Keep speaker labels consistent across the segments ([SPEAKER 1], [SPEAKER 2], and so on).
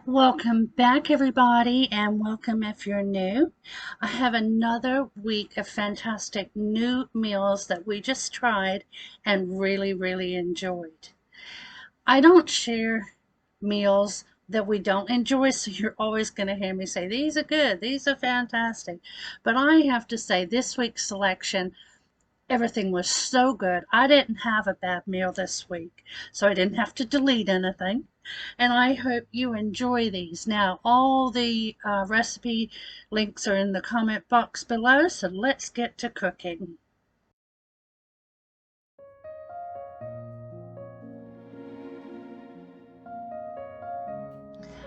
[SPEAKER 1] Welcome back, everybody, and welcome if you're new. I have another week of fantastic new meals that we just tried and really enjoyed. I don't share meals that we don't enjoy, so you're always going to hear me say, these are good, these are fantastic. But I have to say, this week's selection, everything was so good. I didn't have a bad meal this week, so I didn't have to delete anything. And I hope you enjoy these. Now, all the recipe links are in the comment box below, so let's get to cooking.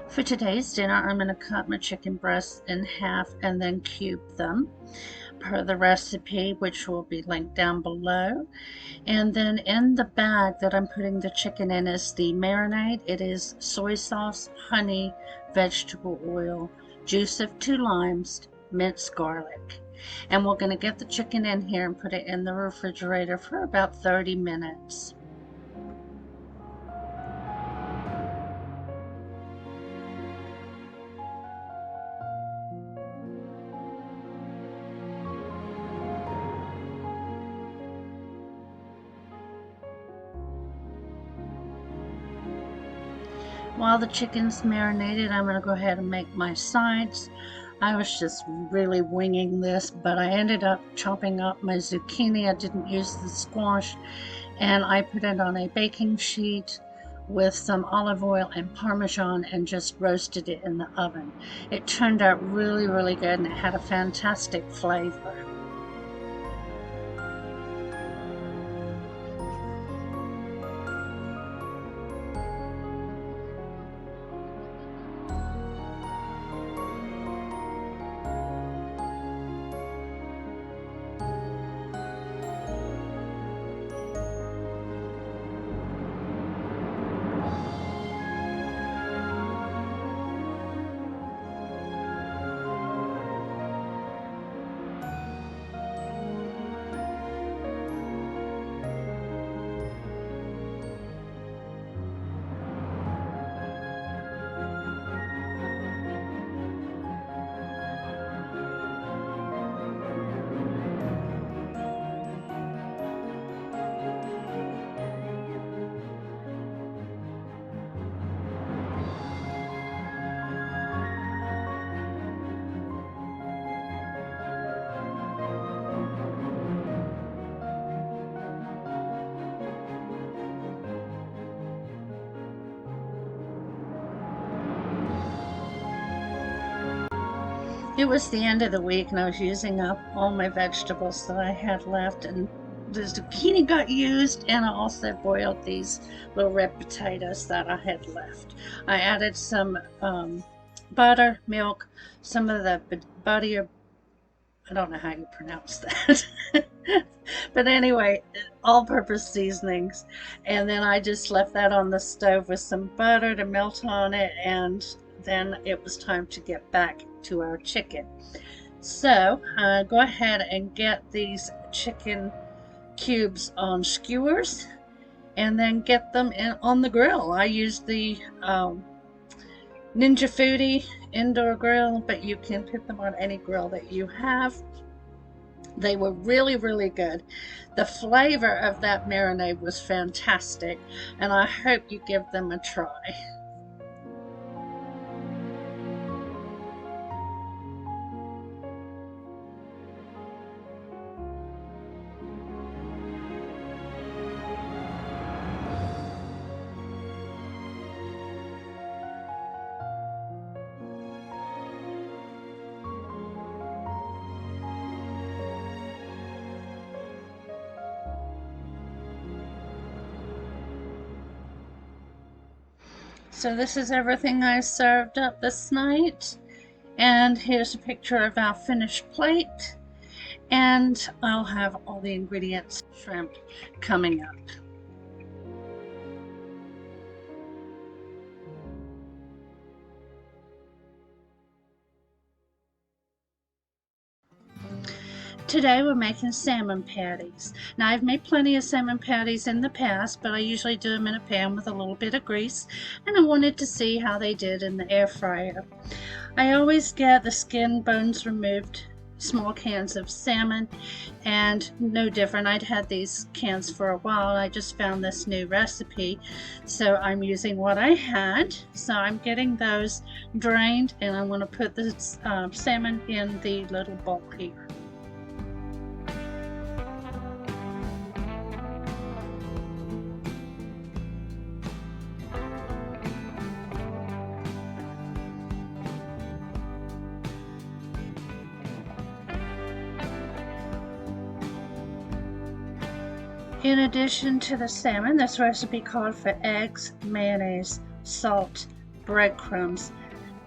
[SPEAKER 1] For today's dinner, I'm going to cut my chicken breasts in half and then cube them per the recipe, which will be linked down below. And then in the bag that I'm putting the chicken in is the marinade. It is soy sauce, honey, vegetable oil, juice of 2 limes, minced garlic. And we're going to get the chicken in here and put it in the refrigerator for about 30 minutes. While the chicken's marinated, I'm going to go ahead and make my sides. I was just really winging this, but I ended up chopping up my zucchini. I didn't use the squash, and I put it on a baking sheet with some olive oil and Parmesan and just roasted it in the oven. It turned out really good, and it had a fantastic flavor. It was the end of the week, and I was using up all my vegetables that I had left, and the zucchini got used, and I also boiled these little red potatoes that I had left. I added some butter, milk, some of the butter, I don't know how you pronounce that. But anyway, all-purpose seasonings. And then I just left that on the stove with some butter to melt on it, and then it was time to get back to our chicken. So go ahead and get these chicken cubes on skewers and then get them on the grill. I used the Ninja Foodie indoor grill, but you can put them on any grill that you have. They were really good. The flavor of that marinade was fantastic, and I hope you give them a try. So this is everything I served up this night, and here's a picture of our finished plate, and I'll have all the ingredients shrimp coming up. Today we're making salmon patties. Now I've made plenty of salmon patties in the past, but I usually do them in a pan with a little bit of grease, and I wanted to see how they did in the air fryer. I always get the skin bones removed, small cans of salmon, and no different. I'd had these cans for a while. I just found this new recipe, so I'm using what I had. So I'm getting those drained, and I'm going to put the salmon in the little bowl here. In addition to the salmon, this recipe called for eggs, mayonnaise, salt, breadcrumbs,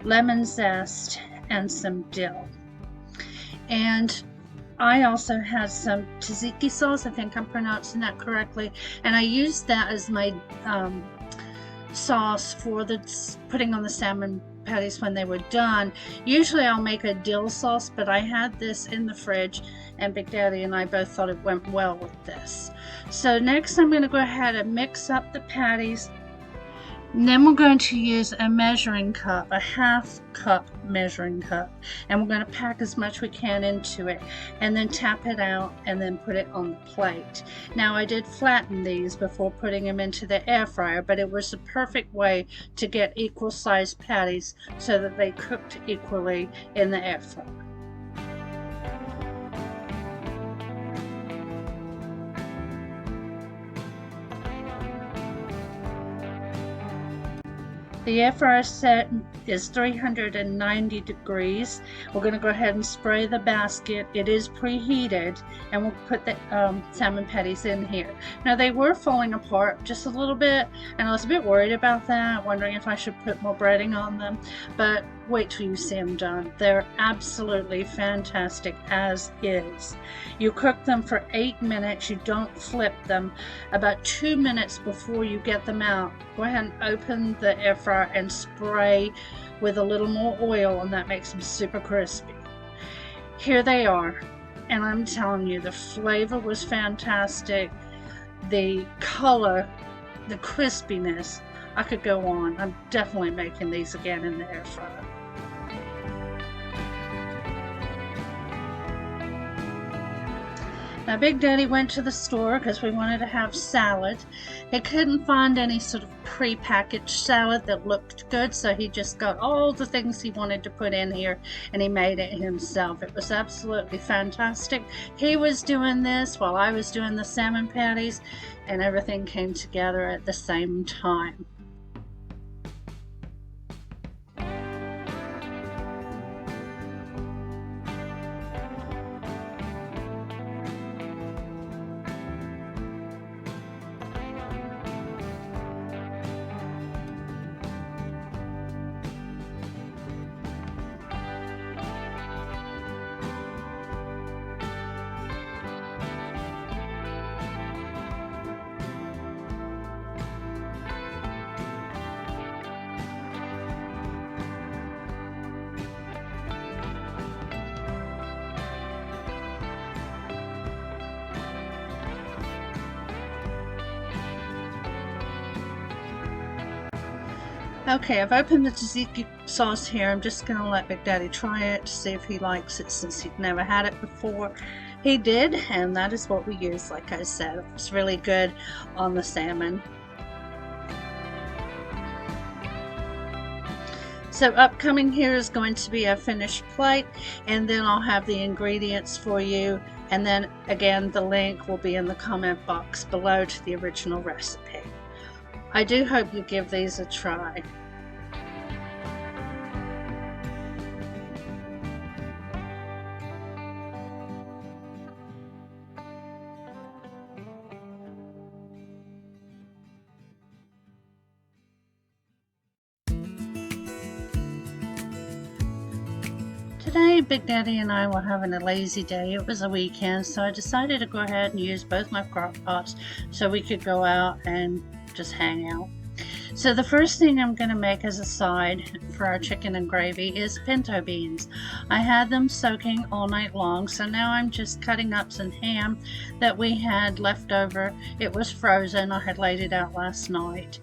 [SPEAKER 1] lemon zest, and some dill. And I also had some tzatziki sauce, I think I'm pronouncing that correctly, and I used that as my sauce for putting on the salmon patties when they were done. Usually I'll make a dill sauce, but I had this in the fridge and Big Daddy and I both thought it went well with this. So next I'm going to go ahead and mix up the patties. And then we're going to use a measuring cup, a half cup measuring cup, and we're going to pack as much we can into it and then tap it out and then put it on the plate. Now I did flatten these before putting them into the air fryer, but it was the perfect way to get equal sized patties so that they cooked equally in the air fryer. The air fryer set is 390 degrees. We're going to go ahead and spray the basket. It is preheated, and we'll put the salmon patties in here. Now they were falling apart just a little bit, and I was a bit worried about that, wondering if I should put more breading on them, but wait till you see them done. They're absolutely fantastic as is. You cook them for 8 minutes. You don't flip them. About 2 minutes before you get them out, go ahead and open the air fryer and spray with a little more oil, and that makes them super crispy. Here they are, and I'm telling you, the flavor was fantastic. The color, the crispiness, I could go on. I'm definitely making these again in the air fryer. Now Big Daddy went to the store because we wanted to have salad. He couldn't find any sort of pre-packaged salad that looked good, so he just got all the things he wanted to put in here and he made it himself. It was absolutely fantastic. He was doing this while I was doing the salmon patties, and everything came together at the same time. Okay, I've opened the tzatziki sauce here. I'm just going to let Big Daddy try it to see if he likes it, since he'd never had it before. He did, and that is what we used, like I said. It was really good on the salmon. So upcoming here is going to be a finished plate, and then I'll have the ingredients for you, and then again the link will be in the comment box below to the original recipe. I do hope you give these a try. Today, Big Daddy and I were having a lazy day. It was a weekend, so I decided to go ahead and use both my crock pots so we could go out and just hang out. So the first thing I'm going to make as a side for our chicken and gravy is pinto beans. I had them soaking all night long, so now I'm just cutting up some ham that we had left over. It was frozen. I had laid it out last night.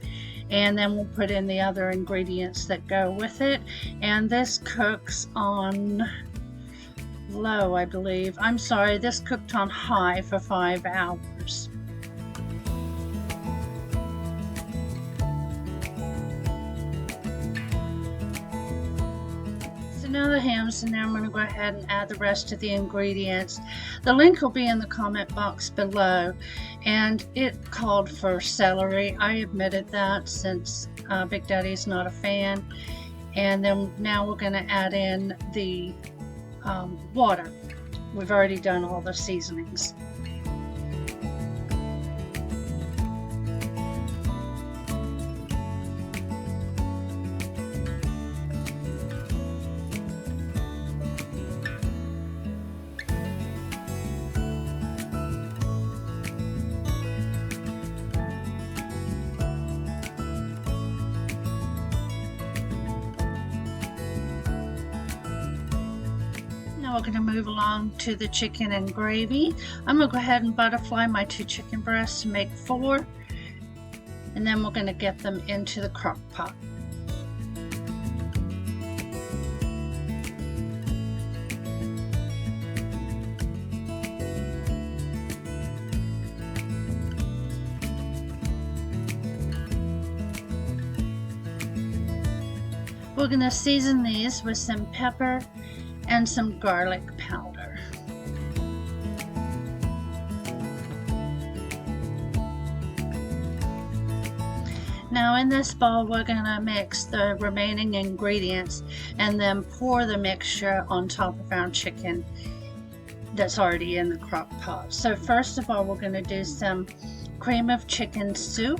[SPEAKER 1] And then we'll put in the other ingredients that go with it. And this cooks on low, I believe. I'm sorry, this cooked on high for 5 hours. Now the ham's in there. I'm going to go ahead and add the rest of the ingredients. The link will be in the comment box below, and it called for celery. I omitted that since Big Daddy's not a fan. And then now we're going to add in the water. We've already done all the seasonings. Now we're going to move along to the chicken and gravy. I'm going to go ahead and butterfly my 2 chicken breasts to make 4, and then we're going to get them into the crock pot. We're going to season these with some pepper and some garlic powder. Now in this bowl we're going to mix the remaining ingredients and then pour the mixture on top of our chicken that's already in the crock pot. So first of all, we're going to do some cream of chicken soup.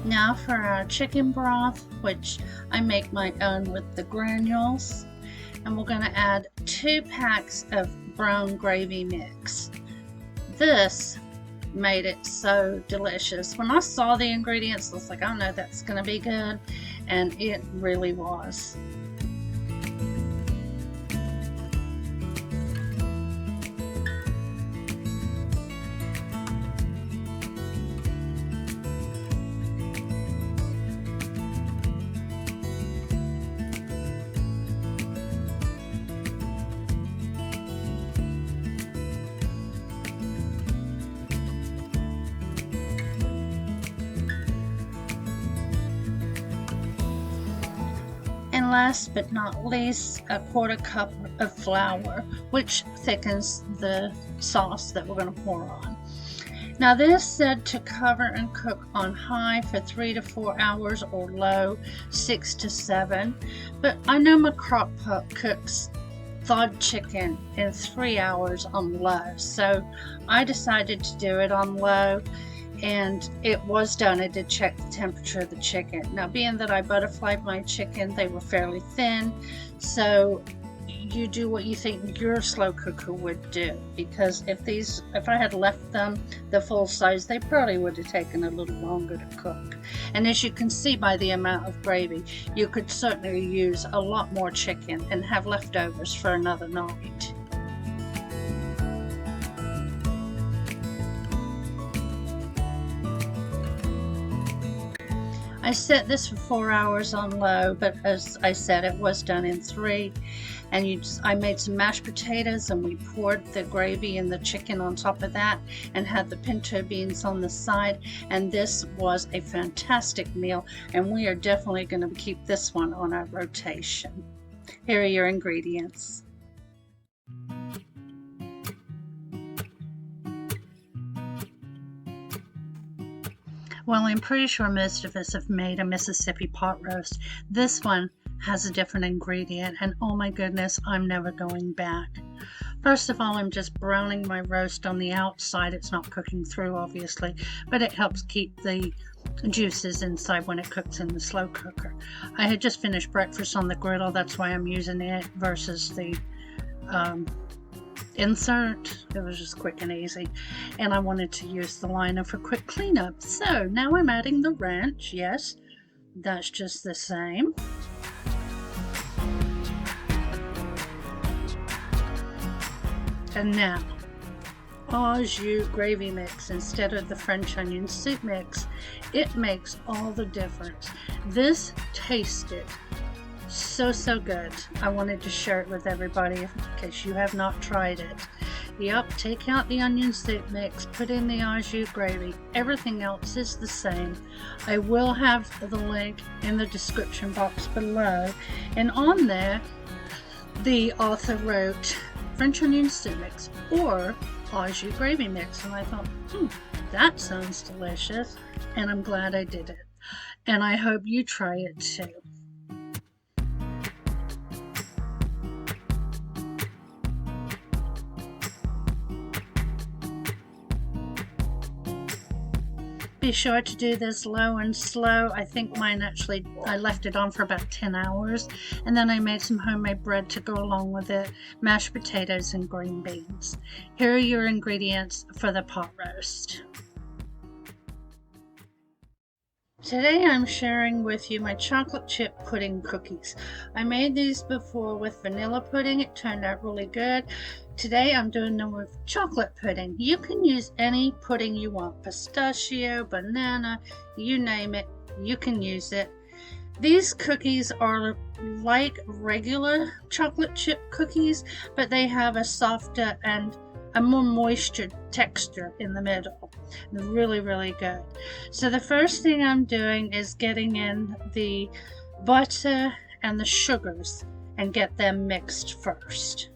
[SPEAKER 1] Now for our chicken broth, which I make my own with the granules, and we're going to add 2 packs of brown gravy mix. This made it so delicious. When I saw the ingredients, I was like, oh no, that's going to be good, and it really was. And last but not least, a 1/4 cup of flour, which thickens the sauce that we're going to pour on. Now this said to cover and cook on high for 3 to 4 hours or low 6 to 7, but I know my crock pot cooks thawed chicken in 3 hours on low, so I decided to do it on low. And it was done. I did check the temperature of the chicken. Now, being that I butterflied my chicken, they were fairly thin, so you do what you think your slow cooker would do, because if I had left them the full size, they probably would have taken a little longer to cook. And as you can see by the amount of gravy, you could certainly use a lot more chicken and have leftovers for another night. I set this for 4 hours on low, but as I said, it was done in 3. And I made some mashed potatoes, and we poured the gravy and the chicken on top of that and had the pinto beans on the side. And this was a fantastic meal, and we are definitely going to keep this one on our rotation. Here are your ingredients. Well, I'm pretty sure most of us have made a Mississippi pot roast. This one has a different ingredient, and oh my goodness, I'm never going back. First of all, I'm just browning my roast on the outside. It's not cooking through, obviously, but it helps keep the juices inside when it cooks in the slow cooker. I had just finished breakfast on the griddle. That's why I'm using it versus the insert. It was just quick and easy, and I wanted to use the liner for quick cleanup. So now I'm adding the ranch. Yes, that's just the same. And now, au jus gravy mix instead of the French onion soup mix. It makes all the difference. This tasted so good. I wanted to share it with everybody in case you have not tried it. Yep, take out the onion soup mix, put in the au jus gravy. Everything else is the same. I will have the link in the description box below, and on there the author wrote French onion soup mix or au jus gravy mix, and I thought, that sounds delicious, and I'm glad I did it, and I hope you try it too. Be sure to do this low and slow. I think mine actually, I left it on for about 10 hours, and then I made some homemade bread to go along with it, mashed potatoes and green beans. Here are your ingredients for the pot roast. Today I'm sharing with you my chocolate chip pudding cookies. I made these before with vanilla pudding. It turned out really good. Today I'm doing them with chocolate pudding. You can use any pudding you want, pistachio, banana, you name it, you can use it. These cookies are like regular chocolate chip cookies, but they have a softer and a more moisture texture in the middle. They're really good. So the first thing I'm doing is getting in the butter and the sugars and get them mixed first.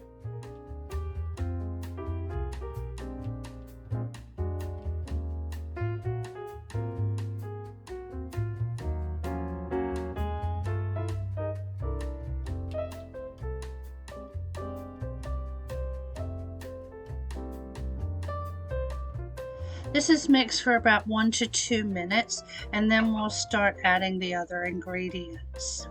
[SPEAKER 1] This is mixed for about 1 to 2 minutes, and then we'll start adding the other ingredients.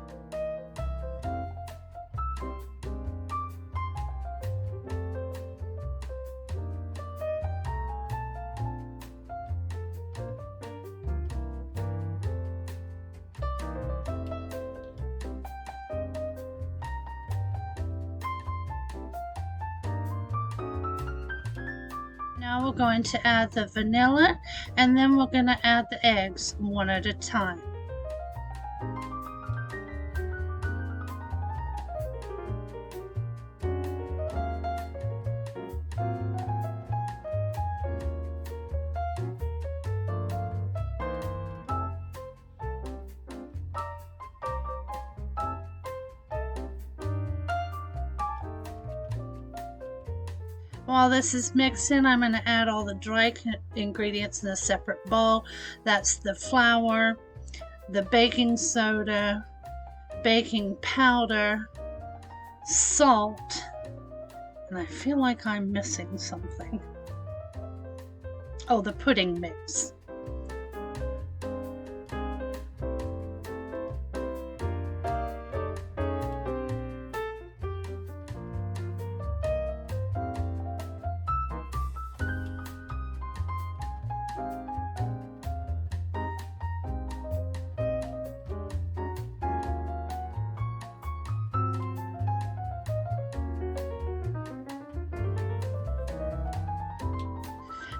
[SPEAKER 1] Now we're going to add the vanilla, and then we're going to add the eggs one at a time. While this is mixing, I'm going to add all the dry ingredients in a separate bowl. That's the flour, the baking soda, baking powder, salt, and I feel like I'm missing something. Oh, the pudding mix.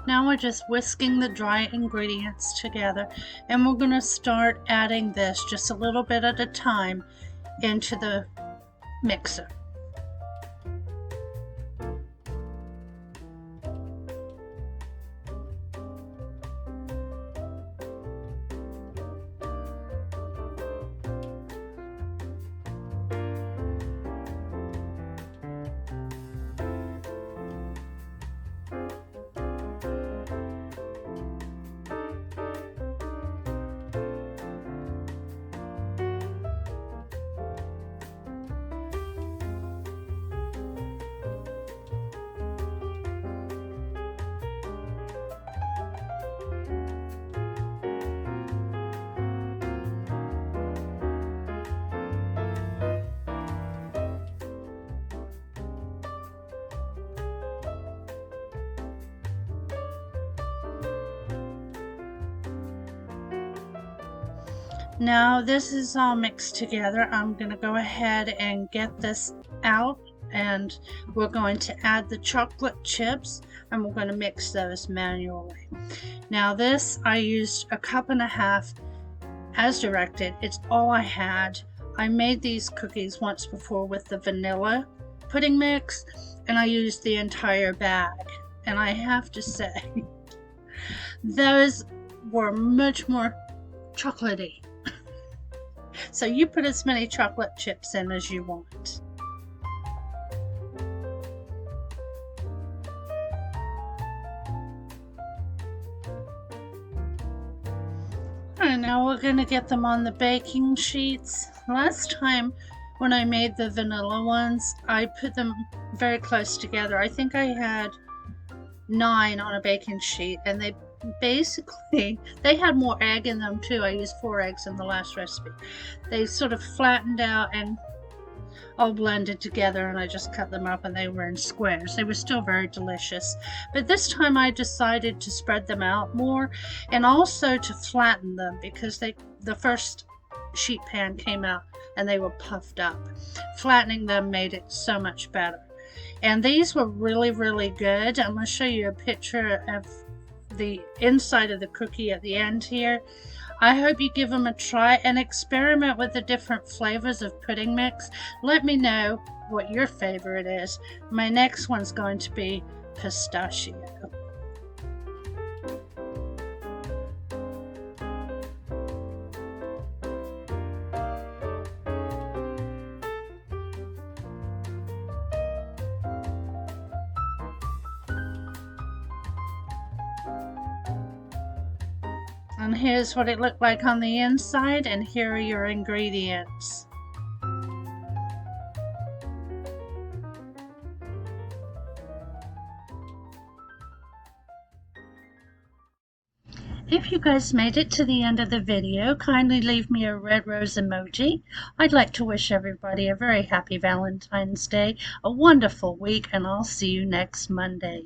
[SPEAKER 1] Now we're just whisking the dry ingredients together, and we're going to start adding this just a little bit at a time into the mixer. Now this is all mixed together. I'm going to go ahead and get this out, and we're going to add the chocolate chips, and we're going to mix those manually. Now this, I used a cup and a half as directed. It's all I had. I made these cookies once before with the vanilla pudding mix, and I used the entire bag. And I have to say, those were much more chocolatey. So you put as many chocolate chips in as you want. And now we're going to get them on the baking sheets. Last time when I made the vanilla ones, I put them very close together. I think I had 9 on a baking sheet, and they had more egg in them too. I used 4 eggs in the last recipe. They sort of flattened out and all blended together, and I just cut them up and they were in squares. They were still very delicious, but this time I decided to spread them out more and also to flatten them, because the first sheet pan came out and they were puffed up. Flattening them made it so much better. And these were really, really good. I'm going to show you a picture of the inside of the cookie at the end here. I hope you give them a try and experiment with the different flavors of pudding mix. Let me know what your favorite is. My next one's going to be pistachio. And here's what it looked like on the inside, and here are your ingredients. If you guys made it to the end of the video, kindly leave me a red rose emoji. I'd like to wish everybody a very happy Valentine's Day, a wonderful week, and I'll see you next Monday.